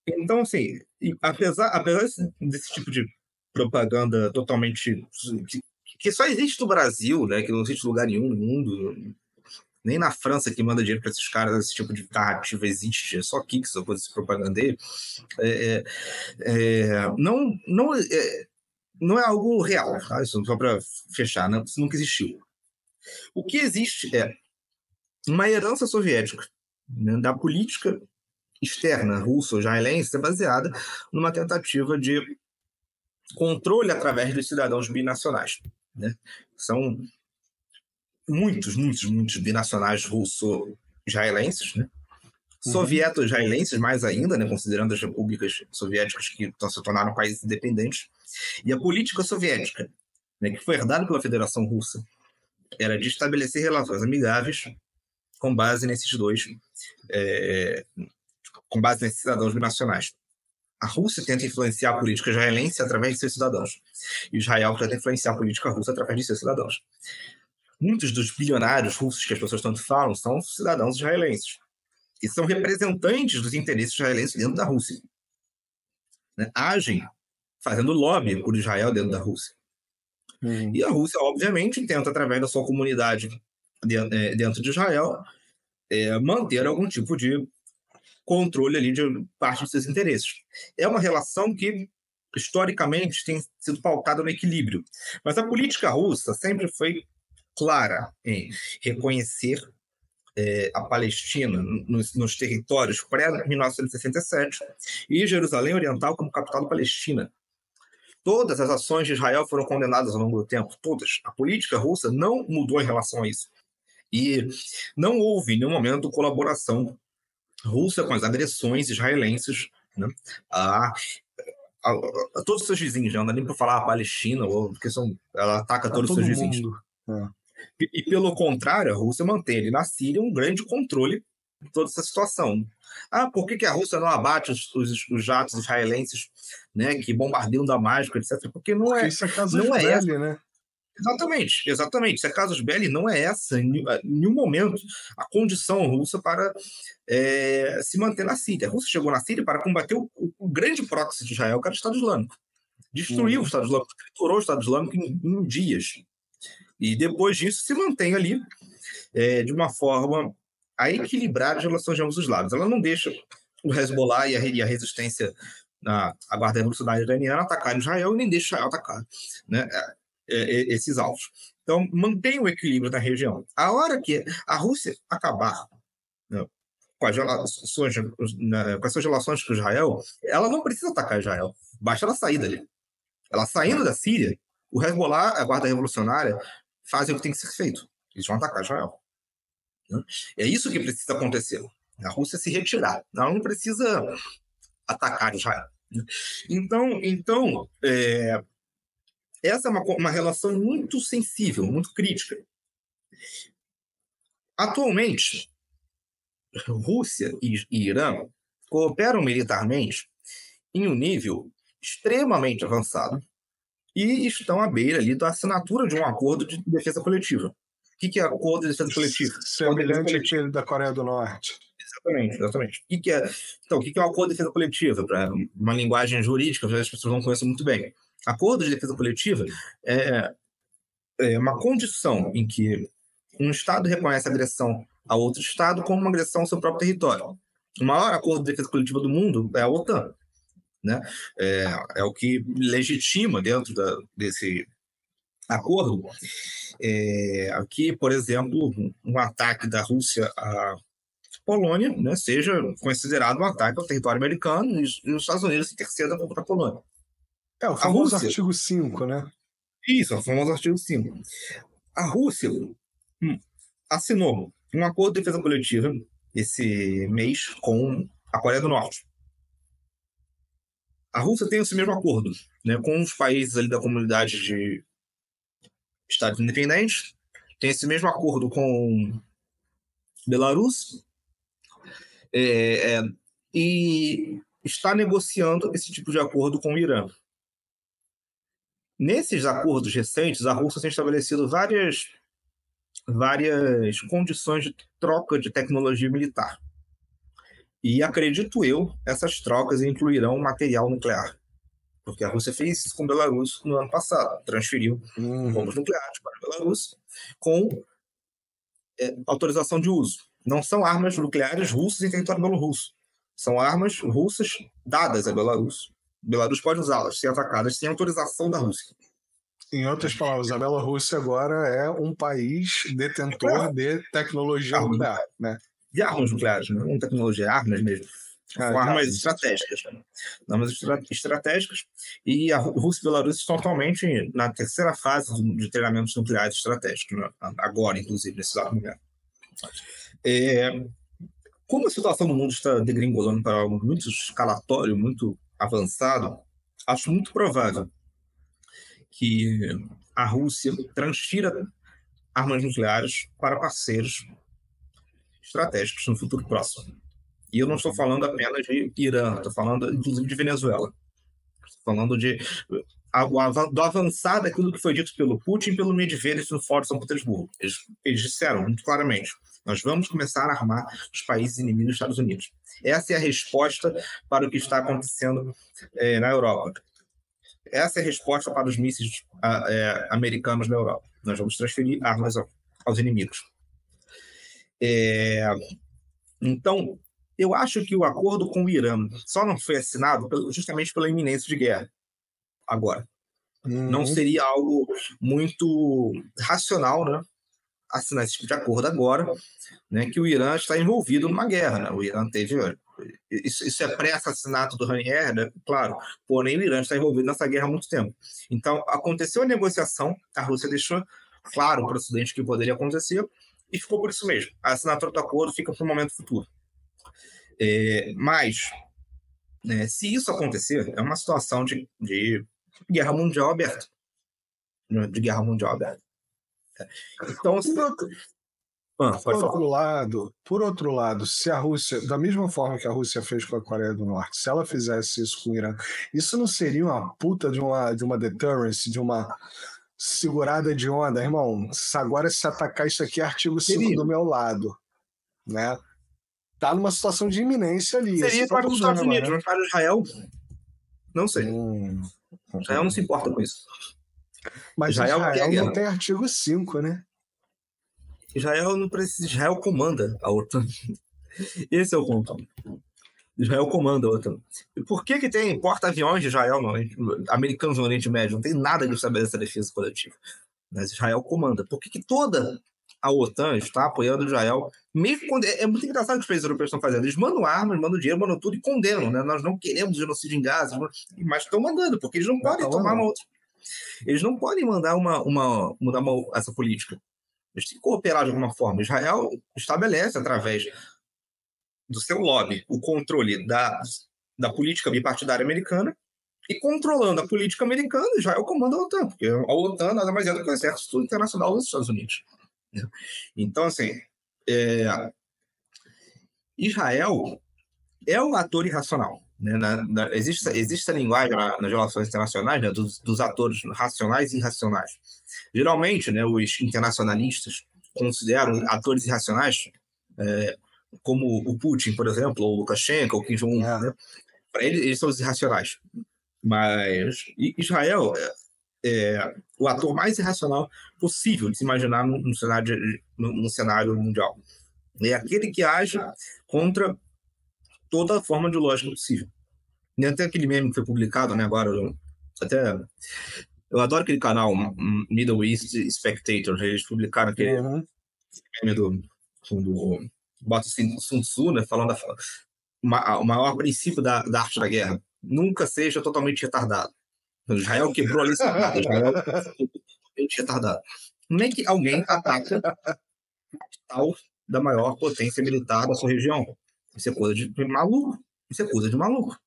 Então, assim, apesar desse tipo de propaganda totalmente que só existe no Brasil, né, que não existe em lugar nenhum no mundo, nem na França que manda dinheiro para esses caras, esse tipo de narrativa existe, é só aqui que essa coisa se propagandeia. É, não é algo real, tá? Isso só para fechar, né? Isso nunca existiu. O que existe é uma herança soviética, né, da política externa russo-israelense baseada numa tentativa de controle através dos cidadãos binacionais. Né? São muitos binacionais russo-israelenses, né? Uhum. Sovieto-israelenses mais ainda, né? Considerando as repúblicas soviéticas que se tornaram países independentes. E a política soviética, né, que foi herdada pela Federação Russa, era de estabelecer relações amigáveis com base nesses dois, com base nesses cidadãos binacionais. A Rússia tenta influenciar a política israelense através de seus cidadãos. E Israel tenta influenciar a política russa através de seus cidadãos. Muitos dos bilionários russos que as pessoas tanto falam são cidadãos israelenses, que são representantes dos interesses israelenses dentro da Rússia. Né? Agem fazendo lobby por Israel dentro da Rússia. Uhum. E a Rússia, obviamente, tenta, através da sua comunidade dentro de Israel, manter algum tipo de controle ali de parte dos seus interesses. É uma relação que, historicamente, tem sido pautada no equilíbrio. Mas a política russa sempre foi clara em reconhecer a Palestina nos territórios pré-1967 e Jerusalém Oriental como capital da Palestina. Todas as ações de Israel foram condenadas ao longo do tempo, todas. A política russa não mudou em relação a isso. E não houve, em nenhum momento, colaboração russa com as agressões israelenses, né, a, a todos os seus vizinhos. Não dá nem para falar a Palestina, porque ela ataca A todos os seus todo vizinhos. mundo. É. E, pelo contrário, a Rússia mantém ali na Síria um grande controle de toda essa situação. Por que a Rússia não abate os jatos israelenses, né, que bombardeiam Damasco, etc.? Porque Porque isso é casus não é essa. belli, né? Exatamente. Se é casus belli, não é essa, em nenhum momento, a condição russa para se manter na Síria. A Rússia chegou na Síria para combater o grande proxy de Israel, que era o Estado Islâmico. Destruiu o Uhum. Estado Islâmico, triturou o Estado Islâmico em dias. E depois disso se mantém ali de uma forma a equilibrar as relações de ambos os lados. Ela não deixa o Hezbollah e a resistência, a Guarda Revolucionária Iraniana atacar Israel e nem deixa Israel atacar, né, esses alvos. Então, mantém o equilíbrio na região. A hora que a Rússia acabar, né, com as suas relações com Israel, ela não precisa atacar Israel. Basta ela sair dali. Ela saindo da Síria, o Hezbollah, a Guarda Revolucionária, fazem o que tem que ser feito. Eles vão atacar Israel. Né? É isso que precisa acontecer. A Rússia se retirar. Ela não precisa atacar Israel. Então essa é uma relação muito sensível, muito crítica. Atualmente, Rússia e Irã cooperam militarmente em um nível extremamente avançado e estão à beira ali da assinatura de um acordo de defesa coletiva. O que é acordo de defesa coletiva? Semelhante àquele da Coreia do Norte. Exatamente. O que é o acordo de defesa coletiva? Para uma linguagem jurídica, as pessoas não conhecem muito bem. Acordo de defesa coletiva é uma condição em que um Estado reconhece a agressão a outro Estado como uma agressão ao seu próprio território. O maior acordo de defesa coletiva do mundo é a OTAN. Né? É o que legitima dentro desse acordo que, por exemplo, um ataque da Rússia à Polônia, né, seja considerado um ataque ao território americano e os Estados Unidos intercedam contra a Polônia. O A famoso Rússia, artigo 5, né? isso, o famoso artigo 5. A Rússia assinou um acordo de defesa coletiva esse mês com a Coreia do Norte. A Rússia tem esse mesmo acordo, né, com os países ali da comunidade de Estados independentes, tem esse mesmo acordo com Belarus, e está negociando esse tipo de acordo com o Irã. Nesses acordos recentes, a Rússia tem estabelecido várias condições de troca de tecnologia militar. E acredito eu, essas trocas incluirão material nuclear. Porque a Rússia fez isso com a Belarus no ano passado, transferiu bombas nucleares para a Belarus com autorização de uso. Não são armas nucleares russas em território belorrusso. São armas russas dadas à Belarus. A Belarus pode usá-las, ser atacadas sem autorização da Rússia. Em outras palavras, a Bielorrússia agora é um país detentor de tecnologia nuclear, né? De armas nucleares, não tecnologia, armas mesmo. São armas estratégicas. Armas estratégicas. E a Rússia e a Belarus estão atualmente na terceira fase de treinamentos nucleares estratégicos, né? Agora, inclusive, nesse exato momento. Como a situação no mundo está degringolando para algo muito escalatório, muito avançado, acho muito provável que a Rússia transfira armas nucleares para parceiros estratégicos no futuro próximo. E eu não estou falando apenas de Irã, estou falando inclusive de Venezuela. Estou falando do avançar daquilo que foi dito pelo Putin e pelo Medvedev no Fórum de São Petersburgo. Eles disseram muito claramente: nós vamos começar a armar os países inimigos dos Estados Unidos. Essa é a resposta para o que está acontecendo na Europa. Essa é a resposta para os mísseis americanos na Europa. Nós vamos transferir armas aos inimigos. Então, eu acho que o acordo com o Irã só não foi assinado justamente pela iminência de guerra agora. Não seria algo muito racional, né, assinar esse tipo de acordo agora, né, que o Irã está envolvido numa guerra. Né? O Irã teve... Isso é pré-assassinato do Ranier, né? Claro, porém o Irã está envolvido nessa guerra há muito tempo. Então, aconteceu a negociação, a Rússia deixou claro para o Ocidente que poderia acontecer, e ficou por isso mesmo. A assinatura do acordo fica para o momento futuro. Mas, se isso acontecer, é uma situação de guerra mundial aberta. De guerra mundial aberta. Então, por outro lado, se a Rússia, da mesma forma que a Rússia fez com a Coreia do Norte, se ela fizesse isso com o Irã, isso não seria uma puta de uma deterrence, de uma segurada de onda, irmão? Agora, se atacar isso aqui, é artigo 5 do meu lado, né? Tá numa situação de iminência ali. Seria para os Estados Unidos, mas para Israel, não sei. Israel não se importa com isso. Mas Israel não tem artigo 5, né? Israel não precisa. Israel comanda a OTAN. Esse é o ponto. Israel comanda a OTAN. Por que tem porta-aviões de Israel americanos no Oriente Médio? Não tem nada que estabeleça a defesa coletiva. Mas Israel comanda. Por que toda a OTAN está apoiando Israel? Mesmo quando é muito engraçado o que os países europeus estão fazendo. Eles mandam armas, mandam dinheiro, mandam tudo e condenam. Né? Nós não queremos genocídio em Gaza, mas estão mandando, porque eles não podem tomar uma outra. Eles não podem mudar essa política. Eles têm que cooperar de alguma forma. Israel estabelece, através do seu lobby, o controle da política bipartidária americana, e controlando a política americana, Israel comanda a OTAN, porque a OTAN nada mais é do que o exército internacional dos Estados Unidos. Então, assim, Israel é um ator irracional. Né? Existe a linguagem nas relações internacionais, né, dos atores racionais e irracionais. Geralmente, né, os internacionalistas consideram atores irracionais como o Putin, por exemplo, ou o Lukashenko, ou o Kim Jong-un. Né? Para eles são os irracionais. Mas Israel é o ator mais irracional possível de se imaginar num cenário mundial. É aquele que age contra toda forma de lógica possível. E até aquele meme que foi publicado, né, agora, eu adoro aquele canal Middle East Spectator, eles publicaram aquele meme do bota Sun Tzu, né, falando o maior princípio da arte da guerra: nunca seja totalmente retardado. Israel quebrou ali Israel totalmente retardado. Nem que alguém ataca a capital da maior potência militar da sua região. Isso é coisa de maluco. Isso é coisa de maluco.